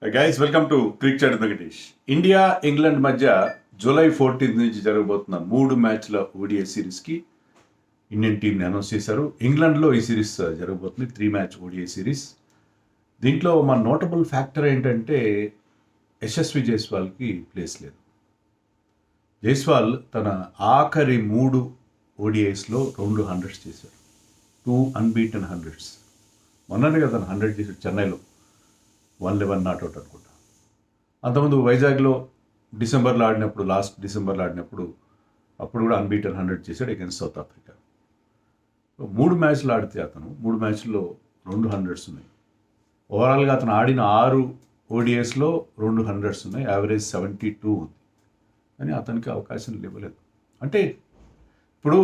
Guys welcome to crick chat Venkatesh. India England మధ్య July 14 నుంచి జరగబోతున్న 3 మ్యాచ్ల ఓడిఐ సిరీస్కి ఇండియన్ టీంని అనౌన్స్ చేశారు. ఇంగ్లాండ్లో ఈ సిరీస్ జరగబోతుంది, 3 మ్యాచ్ ఓడిఐ సిరీస్. దీంట్లో మన నోటబుల్ ఫ్యాక్టర్ ఏంటంటే యశస్వి జైస్వాల్కి ప్లేస్ లేదు. జైస్వాల్ తన ఆఖరి 3 ఓడిఐస్లో 2 100s చేశారు, 2 అన్బీటెన్ 100s. మొన్ననే కదా 100 చేశాడు చెన్నైలో, 111 నాట్అవుట్ అనుకుంటా. అంతకుముందు వైజాగ్లో లాస్ట్ డిసెంబర్లో ఆడినప్పుడు అప్పుడు కూడా అన్బీటెన్ 100 చేశాడు అగైన్స్ సౌత్ ఆఫ్రికా. 3 మ్యాచ్లు ఆడితే అతను 3 మ్యాచ్ల్లో 2 100s ఉన్నాయి. ఓవరాల్గా అతను ఆడిన 6 ఓడిఐస్లో 2 100s ఉన్నాయి, యావరేజ్ 72 ఉంది. కానీ అతనికి అవకాశం ఇవ్వలేదు. అంటే ఇప్పుడు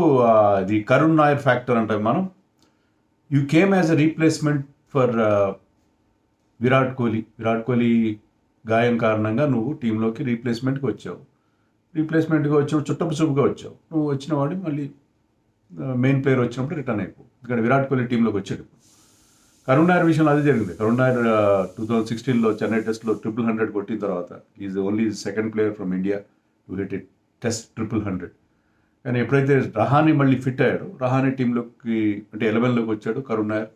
ఇది కరుణ్ నాయర్ ఫ్యాక్టర్ అంటే మనం you came as a replacement for Virat Kohli గాయం కారణంగా నువ్వు టీంలోకి రీప్లేస్మెంట్గా వచ్చావు, చుట్టపు చూపుగా వచ్చావు. నువ్వు వచ్చిన వాడు మళ్ళీ మెయిన్ ప్లేయర్ వచ్చినప్పుడు రిటర్న్ అయిపో, ఇక్కడ విరాట్ కోహ్లీ టీంలోకి వచ్చాడు. కరుణ్ నాయర్ విషయంలో అదే జరిగింది. కరుణ్ నాయర్ 2016లో చెన్నై టెస్ట్లో 100 కొట్టిన తర్వాత is only second player from India to hit it test 100. కానీ ఎప్పుడైతే రహానే మళ్ళీ ఫిట్ అయ్యాడో, రహానే టీంలోకి అంటే 11లోకి వచ్చాడు. Karun Nair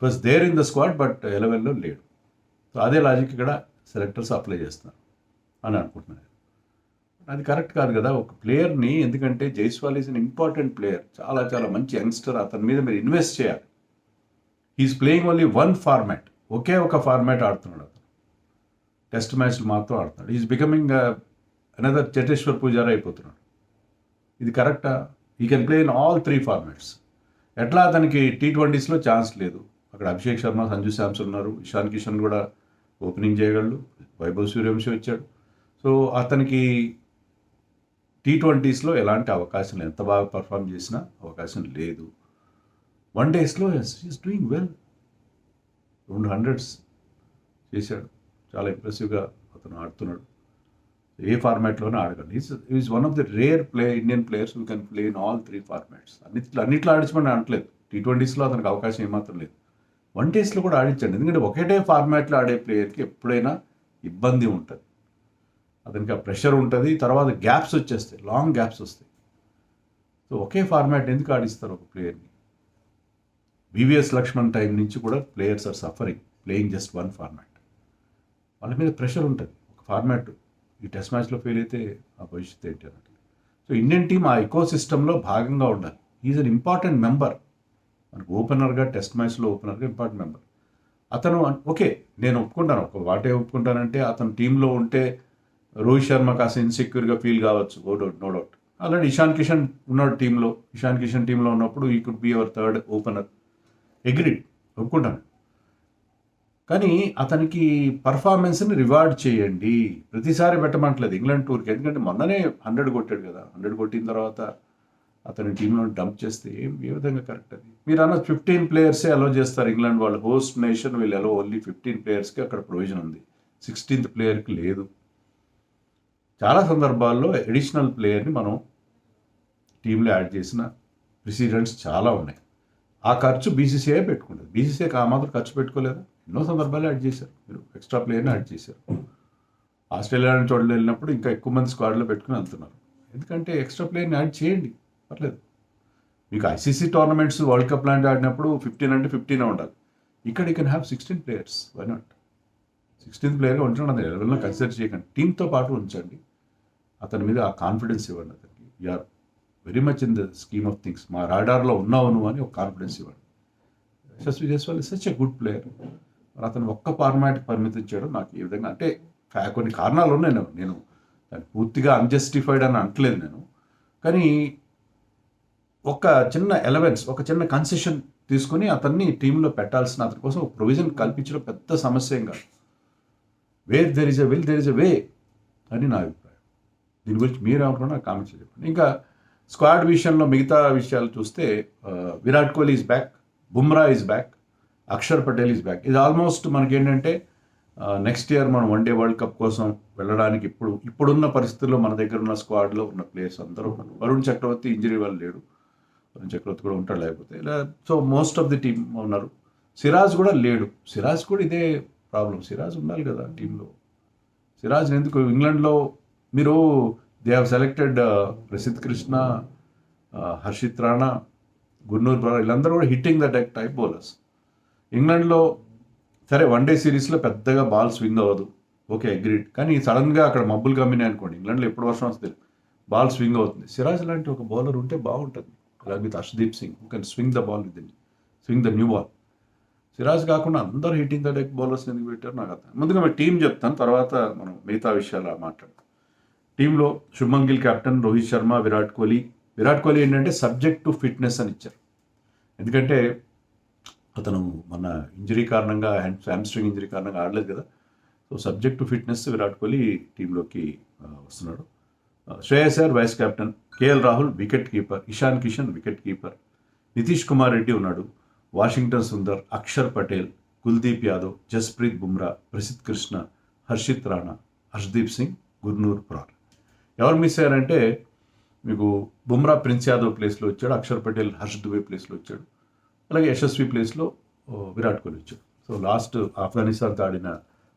was there in the squad but 11లో లేడు. సో అదే లాజిక్ ఇక్కడ సెలెక్టర్స్ అప్లై చేస్తున్నారు అని అనుకుంటున్నాను. అది కరెక్ట్ కాదు కదా ఒక ప్లేయర్ని, ఎందుకంటే Jaiswal is an important player, చాలా చాలా మంచి యంగ్స్టర్. అతని మీద మీరు ఇన్వెస్ట్ చేయాలి. హీఈస్ ప్లేయింగ్ ఓన్లీ 1 ఫార్మాట్, ఒకే ఒక ఫార్మాట్ ఆడుతున్నాడు అతను. టెస్ట్ మ్యాచ్లు మాత్రం ఆడుతున్నాడు. Is becoming another Cheteshwar Pujara అయిపోతున్నాడు. ఇది కరెక్టా? He can play in all 3 formats. ఎట్లా అతనికి T20స్లో ఛాన్స్ లేదు. అక్కడ అభిషేక్ శర్మ, సంజు శాంసన్ ఉన్నారు, ఇషాన్ కిషన్ కూడా ఓపెనింగ్ చేయగలడు, వైభవ్ సూర్యవంశీ వచ్చాడు. సో అతనికి T20స్లో ఎలాంటి అవకాశం లేదు, ఎంత బాగా పర్ఫామ్ చేసినా అవకాశం లేదు. 1 డేస్లో ఈజ్ డూయింగ్ వెల్, 2 100s చేశాడు, చాలా ఇంప్రెసివ్గా అతను ఆడుతున్నాడు. ఏ ఫార్మాట్లోనే ఆడగలడు. Is one of the rare Indian players who can play in all 3 formats. అన్నిట్లో ఆడించమని అనట్లేదు, T20స్లో అతనికి అవకాశం ఏమాత్రం లేదు. 1 డేస్లో కూడా ఆడించండి, ఎందుకంటే ఒకటే ఫార్మాట్లో ఆడే ప్లేయర్కి ఎప్పుడైనా ఇబ్బంది ఉంటుంది, అతనికి ఆ ప్రెషర్ ఉంటుంది, తర్వాత గ్యాప్స్ వచ్చేస్తాయి, లాంగ్ గ్యాప్స్ వస్తాయి. సో ఒకే ఫార్మాట్ ఎందుకు ఆడిస్తారు ఒక ప్లేయర్ని? వివిఎస్ లక్ష్మణ్ టైం నుంచి కూడా players are suffering playing just 1 format. వాళ్ళ మీద ప్రెషర్ ఉంటుంది. ఒక ఫార్మాట్ ఈ టెస్ట్ మ్యాచ్లో ఫెయిల్ అయితే ఆ భవిష్యత్తు ఏంటి అన్నట్టు. సో ఇండియన్ టీమ్ ఆ ఎకో సిస్టంలో భాగంగా ఉండాలి. ఈజ్ అన్ ఇంపార్టెంట్ మెంబర్, మనకు ఓపెనర్గా, టెస్ట్ మ్యాచ్లో ఓపెనర్గా ఇంపార్టెంట్ మెంబర్ అతను. ఓకే, నేను ఒప్పుకుంటాను, ఒక వాటే ఒప్పుకుంటానంటే అతను టీంలో ఉంటే రోహిత్ శర్మ కాస్త ఇన్సెక్యూర్గా ఫీల్ కావచ్చు, no doubt. Already Ishan Kishan ఉన్నాడు టీంలో. ఇషాన్ కిషన్ టీంలో ఉన్నప్పుడు he could be our 3rd opener, agreed, ఒప్పుకుంటాను. కానీ అతనికి పర్ఫార్మెన్స్ని రివార్డ్ చేయండి. ప్రతిసారి పెట్టమంటలేదు ఇంగ్లాండ్ టూర్కి, ఎందుకంటే మొన్ననే 100 కొట్టాడు కదా. 100 కొట్టిన తర్వాత అతని టీంలో డంప్ చేస్తే ఏ విధంగా కరెక్ట్ అది? మీరు అన్న 15 ప్లేయర్సే అలో చేస్తారు ఇంగ్లాండ్ వాళ్ళు, హోస్ట్ నేషన్ వీళ్ళు అలో ఓన్లీ 15 ప్లేయర్స్కి అక్కడ ప్రొవిజన్ ఉంది, 16th ప్లేయర్కి లేదు. చాలా సందర్భాల్లో అడిషనల్ ప్లేయర్ని మనం టీంలో యాడ్ చేసిన ప్రెసిడెంట్స్ చాలా ఉన్నాయి. ఆ ఖర్చు బీసీసీఐ పెట్టుకుంటుంది. బీసీసీఐకి ఆ మాత్రం ఖర్చు పెట్టుకోలేదా? ఎన్నో సందర్భాలు యాడ్ చేశారు, మీరు ఎక్స్ట్రా ప్లేయర్ని యాడ్ చేశారు. ఆస్ట్రేలియా నుంచి వాళ్ళు వెళ్ళినప్పుడు ఇంకా ఎక్కువ మంది స్క్వాడ్లో పెట్టుకుని వెళ్తున్నారు. ఎందుకంటే ఎక్స్ట్రా ప్లేయర్ని యాడ్ చేయండి, పర్లేదు. మీకు ఐసీసీ టోర్నమెంట్స్, వరల్డ్ కప్ లాంటి ఆడినప్పుడు 15 అంటే 15 ఉండాలి. ఇక్కడ you can have 16 players, why not? 16th ప్లేయర్గా ఉంచండి, అతను 11లో కన్సిడర్ చేయకండి, టీంతో పాటు ఉంచండి. అతని మీద ఆ కాన్ఫిడెన్స్ ఇవ్వండి. అతనికి you are very much in the scheme of things, మా రాడార్లో ఉన్నావు నువ్వు అని ఒక కాన్ఫిడెన్స్ ఇవ్వండి. Yashasvi Jaiswal is such a good player. అతను ఒక్క ఫార్మాట్కి పరిమితం చేయడం నాకు ఈ విధంగా, అంటే కొన్ని కారణాలు ఉన్నాయి, నేను దాన్ని పూర్తిగా అన్జస్టిఫైడ్ అని అంటలేదు నేను. కానీ ఒక చిన్న ఎలవెన్స్, ఒక చిన్న కన్సెషన్ తీసుకుని అతన్ని టీంలో పెట్టాల్సిన, అతని కోసం ఒక ప్రొవిజన్ కల్పించడం పెద్ద సమస్య ఏం కాదు. Where there is a will there is a way అని నా అభిప్రాయం. దీని గురించి మీరు ఏమంటున్నా నాకు కామెంట్స్ చెప్పండి. ఇంకా స్క్వాడ్ విషయంలో మిగతా విషయాలు చూస్తే Virat Kohli is back, Bumrah is back, Axar Patel is back. ఇది ఆల్మోస్ట్ మనకేంటంటే నెక్స్ట్ ఇయర్ మనం 1 డే వరల్డ్ కప్ కోసం వెళ్ళడానికి ఇప్పుడున్న పరిస్థితుల్లో మన దగ్గర ఉన్న స్క్వాడ్లో ఉన్న ప్లేయర్స్ అందరూ ఉన్నారు. వరుణ్ చక్రవర్తి ఇంజరీ వల్ల లేడు, వరుణ్ చక్రవర్తి కూడా ఉంటాడు లేకపోతే. So most of the team ఉన్నారు. సిరాజ్ కూడా లేడు. సిరాజ్ కూడా ఇదే ప్రాబ్లం? సిరాజ్ ఉండాలి కదా టీంలో. సిరాజ్ ఎందుకు ఇంగ్లాండ్లో మీరు they have selected Prasidh Krishna, Harshit Rana, Gurnoor Brar, వీళ్ళందరూ కూడా hitting the deck type bowlers. ఇంగ్లాండ్లో సరే వన్డే సిరీస్లో పెద్దగా బాల్ స్వింగ్ అవ్వదు, ఓకే అగ్రీడ్. కానీ సడన్గా అక్కడ మబ్బులు కమ్మినాయి అనుకోండి, ఇంగ్లాండ్లో ఎప్పుడు వర్షం వస్తుంది, బాల్ స్వింగ్ అవుతుంది. సిరాజ్ లాంటి ఒక బౌలర్ ఉంటే బాగుంటుంది. అలాగే with Harshdeep Singh who can swing the ball with swing the new ball. Siraj కాకుండా అందరూ హిట్టింగ్ ద డెక్ బౌలర్స్ ఎందుకు పెట్టారు నాకు అర్థం. ముందుగా మీ టీం చెప్తాను, తర్వాత మనం మిగతా విషయాలు మాట్లాడతాం. టీంలో శుభ్మన్ గిల్ కెప్టెన్, రోహిత్ శర్మ, విరాట్ కోహ్లీ. విరాట్ కోహ్లీ ఏంటంటే సబ్జెక్ట్ టు ఫిట్నెస్ అని ఇచ్చారు. ఎందుకంటే అతను మన ఇంజరీ కారణంగా, హ్యామ్స్ట్రింగ్ ఇంజరీ కారణంగా ఆడలేదు కదా. So subject to fitness Virat Kohli టీంలోకి వస్తున్నాడు. Shreyas Iyer vice captain, KL Rahul wicket keeper, Ishan Kishan wicket keeper, Nitish Kumar Reddy ఉన్నాడు, వాషింగ్టన్ సుందర్, అక్షర్ పటేల్, కుల్దీప్ యాదవ్, జస్ప్రీత్ బుమ్రా, ప్రసిద్ధ్ కృష్ణ, హర్షిత్ రాణా, హర్షదీప్ సింగ్, గుర్నూర్ బ్రార్. ఎవరు మిస్ అయ్యారంటే మీకు బుమ్రా ప్రిన్స్ యాదవ్ ప్లేస్లో వచ్చాడు, అక్షర్ పటేల్ హర్ష్ దుబే ప్లేస్లో వచ్చాడు, అలాగే యశస్వి ప్లేస్లో విరాట్ కోహ్లీ వచ్చాడు. సో లాస్ట్ ఆఫ్ఘనిస్తాన్తో ఆడిన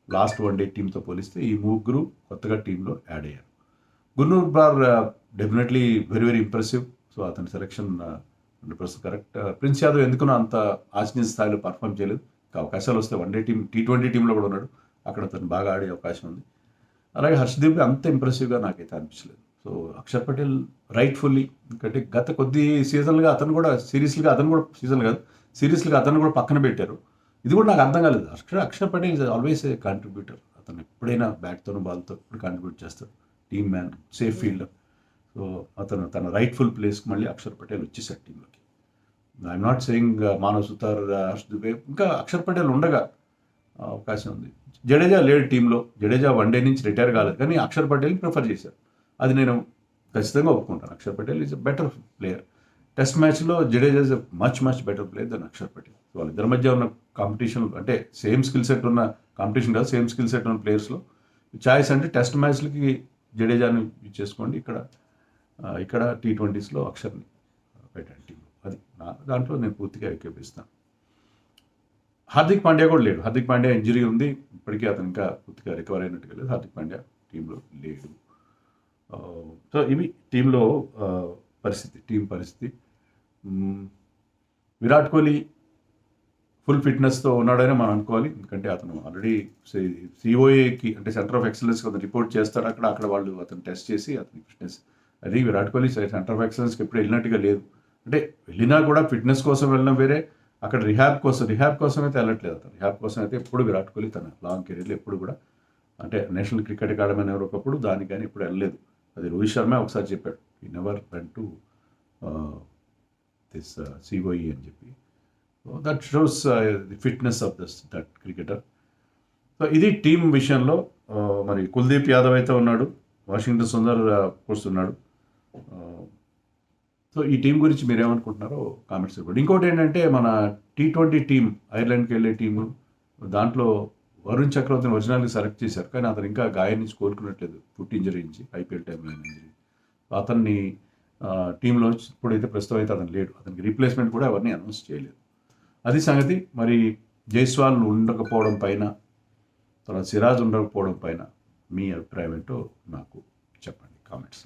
లాస్ట్ వన్డే టీంతో పోలిస్తే ఈ ముగ్గురు కొత్తగా టీంలో యాడ్ అయ్యారు. Gurnoor Brar definitely very very impressive. So అతని సెలెక్షన్ 100% కరెక్ట్. ప్రిన్స్ యాదవ్ ఎందుకునో అంత ఆశనీయ స్థాయిలో పర్ఫామ్ చేయలేదు. అవకాశాలు వస్తే వన్డే టీం, T20 టీంలో కూడా ఉన్నాడు, అక్కడ అతను బాగా ఆడే అవకాశం ఉంది. అలాగే హర్షదీప్ అంత ఇంప్రెసివ్గా నాకైతే అనిపించలేదు. సో అక్షర్ పటేల్ రైట్ఫుల్లీ, ఎందుకంటే గత కొద్ది సీజన్లుగా అతను కూడా సిరీస్లుగా అతను కూడా పక్కన పెట్టారు. ఇది కూడా నాకు అర్థం కాలేదు. Axar Patel is always a contributor. అతను ఎప్పుడైనా బ్యాట్తోనూ బాల్తో ఎప్పుడు కాంట్రిబ్యూట్ చేస్తాడు, team man, safe fielder. So అతను తన రైట్ఫుల్ ప్లేస్కి మళ్ళీ అక్షర్ పటేల్ వచ్చేసాడు టీంలోకి. I'm not saying Manav Suthar, Harsh Dubey, ఇంకా అక్షర్ పటేల్ ఉండగా అవకాశం ఉంది. జడేజా లేడు టీంలో, జడేజా వన్డే నుంచి రిటైర్ కాలేదు, కానీ అక్షర్ పటేల్ని ప్రిఫర్ చేశారు. అది నేను ఖచ్చితంగా ఒప్పుకుంటాను. Axar Patel is a better player. Test మ్యాచ్లో Jadeja is a much better player than Axar Patel. వాళ్ళిద్దరి మధ్య ఉన్న కాంపిటీషన్, అంటే సేమ్ స్కిల్ సెట్ ఉన్న కాంపిటీషన్ కాదు, సేమ్ స్కిల్ సెట్ ఉన్న ప్లేయర్స్లో చాయిస్ అంటే టెస్ట్ మ్యాచ్లకి జడేజాని యూజ్ చేసుకోండి, ఇక్కడ T20స్లో అక్షర్ని పెట్టండి టీంలో. అది దాంట్లో నేను పూర్తిగా ఏకీపిస్తాను. హార్దిక్ పాండ్యా కూడా లేడు. హార్దిక్ పాండ్యా ఇంజరీ ఉంది, ఇప్పటికీ అతను ఇంకా పూర్తిగా రికవర్ అయినట్టుగా లేదు. హార్దిక్ పాండ్యా టీంలో లేడు. సో ఇవి టీంలో టీం పరిస్థితి. విరాట్ కోహ్లీ ఫుల్ ఫిట్నెస్తో ఉన్నాడని మనం అనుకోవాలి. ఎందుకంటే అతను ఆల్రెడీ COAకి అంటే సెంటర్ ఆఫ్ ఎక్సలెన్స్కి అతను రిపోర్ట్ చేస్తాడు. అక్కడ వాళ్ళు అతను టెస్ట్ చేసి అతని ఫిట్నెస్, అది విరాట్ కోహ్లీ సెంటర్ ఆఫ్ ఎక్సలెన్స్కి ఎప్పుడు వెళ్ళినట్టుగా లేదు. అంటే వెళ్ళినా కూడా ఫిట్నెస్ కోసం వెళ్ళడం వేరే, అక్కడ రిహాబ్ కోసం అయితే వెళ్ళట్లేదు. అతను రిహాబ్ కోసం అయితే ఎప్పుడు విరాట్ కోహ్లీ తన లాంగ్ కెరీర్లో ఎప్పుడు కూడా, అంటే నేషనల్ క్రికెట్ అకాడమీ అనేవారు ఒకప్పుడు, దానికి కానీ ఎప్పుడు వెళ్ళలేదు. అది రోహిత్ శర్మ ఒకసారి చెప్పాడు, ఈ never went to this COE అని చెప్పి. So that shows the fitness of that cricketer. So ఇది టీం విషయంలో. మరి కుల్దీప్ యాదవ్ అయితే ఉన్నాడు, వాషింగ్టన్ సుందర్ కూర్చున్నాడు. సో ఈ టీం గురించి మీరు ఏమనుకుంటున్నారో కామెంట్స్ ఇవ్వండి. ఇంకోటి ఏంటంటే మన T20 టీం, ఐర్లాండ్కి వెళ్ళే టీము, దాంట్లో వరుణ్ చక్రవర్తిని ఒరిజినల్గా సెలెక్ట్ చేశారు, కానీ అతను ఇంకా గాయం నుంచి కోలుకున్నట్లేదు, ఫుట్ ఇంజరీ నుంచి, IPL టైంలో ఇంజరీ. అతన్ని టీంలో ఇప్పుడైతే ప్రస్తుతం అయితే అతను లేడు. అతనికి రీప్లేస్మెంట్ కూడా ఎవరిని అనౌన్స్ చేయలేదు. అది సంగతి. మరి జైస్వాల్ ఉండకపోవడం పైన, తర్వాత సిరాజ్ ఉండకపోవడం పైన మీ అభిప్రాయం ఏంటో నాకు చెప్పండి కామెంట్స్.